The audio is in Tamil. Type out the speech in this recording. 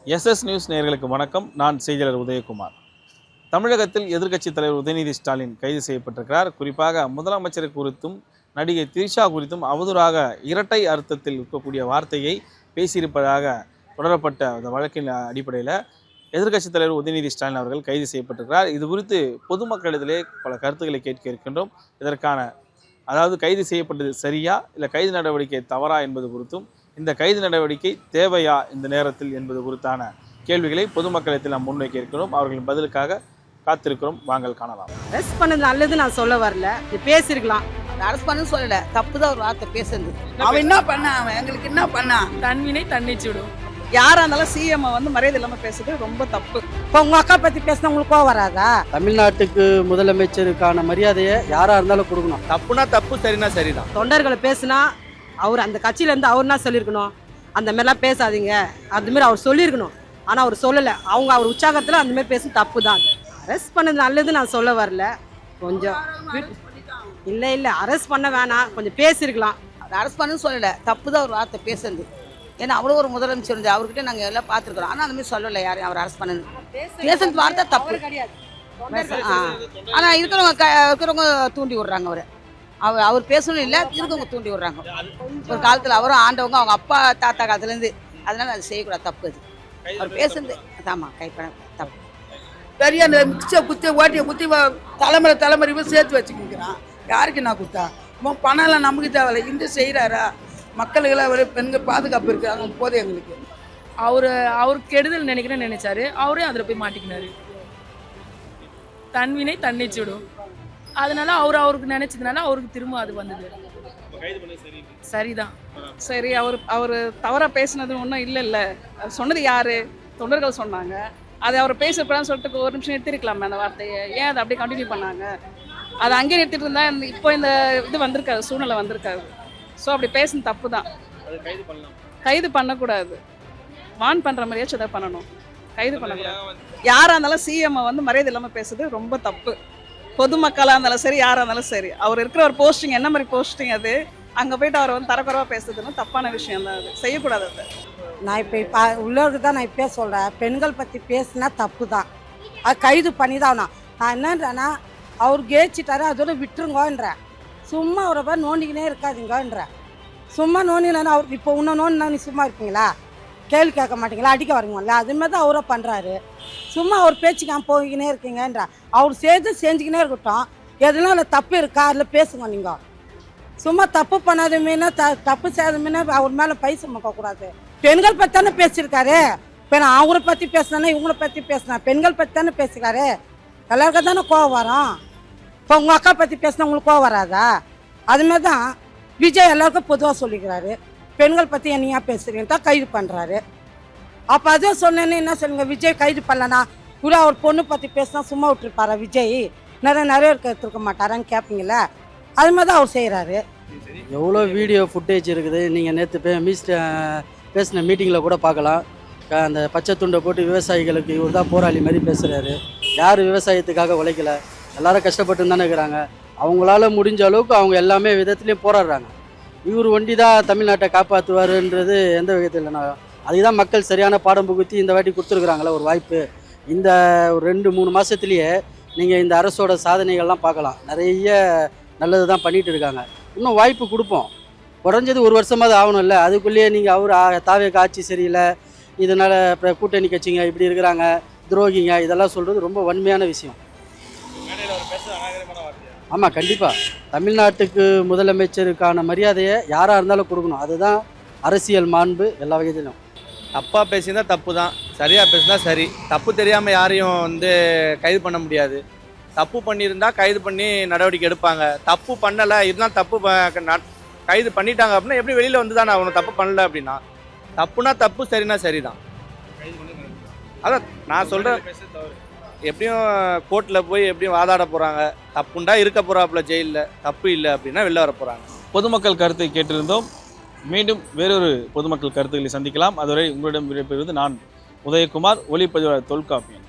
எஸ்எஸ் நியூஸ் நேயர்களுக்கு வணக்கம். நான் செய்தியாளர் உதயகுமார். தமிழகத்தில் எதிர்க்கட்சித் தலைவர் உதயநிதி ஸ்டாலின் கைது செய்யப்பட்டிருக்கிறார். குறிப்பாக முதலமைச்சர் குறித்தும் நடிகை திரிஷா குறித்தும் அவதூறாக இரட்டை அர்த்தத்தில் இருக்கக்கூடிய வார்த்தையை பேசியிருப்பதாக தொடரப்பட்ட அந்த வழக்கின் அடிப்படையில் எதிர்க்கட்சித் தலைவர் உதயநிதி ஸ்டாலின் அவர்கள் கைது செய்யப்பட்டிருக்கிறார். இது குறித்து பொதுமக்களிடத்திலே பல கருத்துக்களை கேட்க இருக்கின்றோம். அதாவது கைது செய்யப்பட்டது சரியா இல்லை கைது நடவடிக்கை தவறா என்பது குறித்தும், இந்த கைது நடவடிக்கை தேவையா இந்த நேரத்தில் என்பது குறித்தான கேள்விகளை பொதுமக்களிடத்தில் நாம் முன்வைக்க இருக்கிறோம். அவர்களின் பதிலுக்காக காத்திருக்கிறோம். வாங்கல் காணலாம். அரெஸ்ட் பண்ணது நல்லது நான் சொல்ல வரல, இது பேசிருக்கலாம். அரெஸ்ட் பண்ணு சொல்லல, தப்புதான் ஒரு வார்த்தை பேசுறது. அவன் என்ன பண்ணா, அவன் எங்களுக்கு என்ன பண்ணா? தன்வினை தன்னிச்சுடும். யாரா இருந்தாலும் சிஎம் வந்து மரியாதை இல்லாம பேசுறது ரொம்ப தப்பு. இப்போ உங்க அக்கா பத்தி பேசினா உங்களுக்கு கோவம் வராதா? தமிழ்நாட்டுக்கு முதலமைச்சருக்கான மரியாதையை யாரா இருந்தாலும் கொடுக்கணும். தப்புனா தப்பு, சரினா சரிதான். தொண்டர்களை பேசினா அவர் அந்த கட்சியில இருந்து அவர் என்ன சொல்லியிருக்கணும், அந்த மாதிரிலாம் பேசாதீங்க அந்த மாதிரி அவர் சொல்லியிருக்கணும். ஆனா அவர் சொல்லலை. அவர் உற்சாகத்துல அந்த மாதிரி பேசும் தப்பு தான். அரெஸ்ட் பண்ணது நல்லது நான் சொல்ல வரல. கொஞ்சம் இல்லை அரெஸ்ட் பண்ண வேணாம், கொஞ்சம் பேசியிருக்கலாம். அரெஸ்ட் பண்ணு சொல்லல, தப்புதான் ஒரு வார்த்தை பேசுறது. ஏன்னா அவ்வளோ ஒரு முதலமைச்சர் இருந்து அவர்கிட்ட நாங்கள் எல்லாம் பார்த்துருக்குறோம். ஆனால் அந்த மாதிரி சொல்லலை யாரையும் அவர் அரெஸ்ட் பண்ணது. பேசுறது வார்த்தை தப்பு. ஆனால் இருக்கிறவங்க தூண்டி விடுறாங்க. அவர் பேசணும் இல்லை, இருக்கவங்க தூண்டி விடுறாங்க. ஒரு காலத்தில் அவரும் ஆண்டவங்க, அவங்க அப்பா தாத்தா காலத்துலேருந்து. அதனால அது செய்யக்கூடாது, தப்பு அது. அவர் பேசுறது ஆமாம், கைப்பட தப்பு. பெரிய அந்த மிக்சை குத்தி ஓட்டியை குத்தி தலைமுறை சேர்த்து வச்சுக்கிறான். யாருக்கு நான் கொடுத்தா? பணம்லாம் நமக்கு தேவையில்லை. இந்த செய்கிறாரா? மக்களுக்கெல்லாம் ஒரு பெண்கள் பாதுகாப்பு இருக்காங்க போதும் எங்களுக்கு. அவருக்கு கெடுதல் நினைக்கிறேன்னு நினைச்சாரு, அவரே அதில் போய் மாட்டிக்கினாரு. தன்வினை தன்னிச்சுடும். அதனால அவருக்கு நினைச்சதுனால அவருக்கு திரும்ப அது வந்தது. சரிதான். சரி, அவர் தவறா பேசினது ஒன்றும் இல்லை. சொன்னது யாரு? தொண்டர்கள் சொன்னாங்க. அதை அவர் பேசக்கூடாதுன்னு சொல்லிட்டு ஒரு நிமிஷம் நிறுத்திருக்கலாமே அந்த வார்த்தையை. ஏன் அதை அப்படியே கண்டினியூ பண்ணாங்க? அதை அங்கேயே நிறுத்திட்டு இருந்தா இப்போ இந்த இது வந்திருக்காது, சூழ்நிலை வந்திருக்காது. ஸோ அப்படி பேசுன தப்பு தான். கைது பண்ணக்கூடாது, வான் பண்ணுற மாதிரியாச்சும் அதை பண்ணணும். கைது பண்ணக்கூடாது. யாராக இருந்தாலும் சிஎம் வந்து மரியாதை இல்லாமல் பேசுறது ரொம்ப தப்பு. பொதுமக்களாக இருந்தாலும் சரி, யாராக இருந்தாலும் சரி, அவர் இருக்கிற ஒரு போஸ்டிங் என்ன மாதிரி போஸ்டிங் அது, அங்கே போயிட்டு அவர் வந்து தரக்குறவா பேசுறதுன்னு தப்பான விஷயம் தான். அது செய்யக்கூடாது. அது நான் இப்போ உள்ளவருக்கு தான் நான் இப்போ சொல்கிறேன். பெண்கள் பற்றி பேசினா தப்பு தான், அது கைது பண்ணி தான் ஆகணும். நான் என்னன்றேன்னா, அவர் கேச்சிட்டாரு, அதோட விட்டுருங்கன்றேன். சும்மா அவரை பேர் நோண்டிக்கினே இருக்காதுங்கன்றேன். சும்மா நோண்டினா அவர் இப்போ இன்னும் நோண்டினா நீ சும்மா இருப்பீங்களா? கேள்வி கேட்க மாட்டீங்களா? அடிக்க வரீங்களா? அதுமாதிரி தான் அவரை பண்ணுறாரு. சும்மா அவர் பேச்சுக்காம போய்கினே இருக்கீங்கன்ற. அவர் செஞ்சுக்கினே இருக்கட்டும். எதுனா அதில் தப்பு இருக்கா? அதில் பேசுங்க. நீங்கள் சும்மா தப்பு பண்ணாதுமேனா தப்பு செய்யாதுமேனா அவர் மேலே பை சுமக்கக்கூடாது. பெண்கள் பற்றி தானே பேசியிருக்காரு. இப்போ நான் அவரை பற்றி பேசினேன்னா இவங்களை பற்றி பேசினேன். பெண்கள் பற்றி தானே பேசியிருக்காரு. எல்லாருக்கும் தானே கோவம் வரும். இப்போ உங்கள் அக்கா பற்றி பேசினா உங்களுக்கு கோவம் வராதா? அதுமாதிரி தான் விஜய் எல்லாருக்கும் பொதுவாக சொல்லிக்கிறாரு. பெண்கள் பற்றி என்னையா பேசுகிறீங்க தான் கைது பண்ணுறாரு. அப்போ அதுவும் சொன்னேன்னு என்ன சொல்லுங்க, விஜய் கைது பண்ணலனா கூட அவர் பொண்ணு பற்றி பேசினா சும்மா விட்டுருப்பாரா விஜய்? நிறைய எடுத்துருக்க மாட்டாரான்னு கேட்பீங்களா? அது மாதிரி தான் அவர் செய்கிறாரு. எவ்வளோ வீடியோ ஃபுட்டேஜ் இருக்குது. நீங்கள் நேற்று பேசின மீட்டிங்கில் கூட பார்க்கலாம். அந்த பச்சை துண்டை போட்டு விவசாயிகளுக்கு இவர் தான் போராளி மாதிரி பேசுகிறாரு. யார் விவசாயத்துக்காக உழைக்கலை? எல்லாரும் கஷ்டப்பட்டு தானே இருக்கிறாங்க. அவங்களால முடிஞ்ச அளவுக்கு அவங்க எல்லாமே விதத்துலேயும் போராடுறாங்க. இவர் ஒண்டி தான் தமிழ்நாட்டை காப்பாற்றுவாருன்றது எந்த விதத்தில் இல்லைனா, அதுதான் மக்கள் சரியான பாடம் புகுத்தி இந்த வாட்டி கொடுத்துருக்குறாங்களே ஒரு வாய்ப்பு. இந்த ஒரு 2-3 மாதத்துலேயே நீங்கள் இந்த அரசோட சாதனைகள்லாம் பார்க்கலாம். நிறைய நல்லது தான் பண்ணிகிட்டு இருக்காங்க. இன்னும் வாய்ப்பு கொடுப்போம். குறைஞ்சது 1 வருஷமாவது ஆகணும் இல்லை? அதுக்குள்ளேயே நீங்கள் தாவேக்கு ஆட்சி சரியில்லை, இதனால் அப்புறம் கூட்டணி கட்சிங்க இப்படி இருக்கிறாங்க, துரோகிங்க, இதெல்லாம் சொல்கிறது ரொம்ப வன்மையான விஷயம். ஆமாம், கண்டிப்பாக தமிழ்நாட்டுக்கு முதலமைச்சருக்கான மரியாதையை யாராக இருந்தாலும் கொடுக்கணும். அதுதான் அரசியல் மாண்பு எல்லா வகையிலும். தப்பாக பேசினா தப்பு தான், சரியாக பேசினா சரி. தப்பு தெரியாமல் யாரையும் கைது பண்ண முடியாது. தப்பு பண்ணியிருந்தா கைது பண்ணி நடவடிக்கை எடுப்பாங்க. தப்பு பண்ணலை, இருந்தால் தப்பு கைது பண்ணிட்டாங்க அப்படின்னா எப்படி வெளியில் வந்து தானே அவனை தப்பு பண்ணல அப்படின்னா? தப்புனா தப்பு, சரினா சரி தான். அதான் நான் சொல்கிறேன். எப்படியும் கோர்ட்டில் போய் எப்படியும் வாதாட போகிறாங்க. தப்புண்டா இருக்க போகிறாப்புல ஜெயிலில், தப்பு இல்லை அப்படின்னா வெளில வர போகிறாங்க. பொதுமக்கள் கருத்தை கேட்டிருந்தோம். மீண்டும் வேறொரு பொதுமக்கள் கருத்துக்களை சந்திக்கலாம். அதுவரை உங்களிடம் விடைபெறுவது நான் உதயகுமார், ஒளிப்பதிவாளர் தொல்காப்பியன்.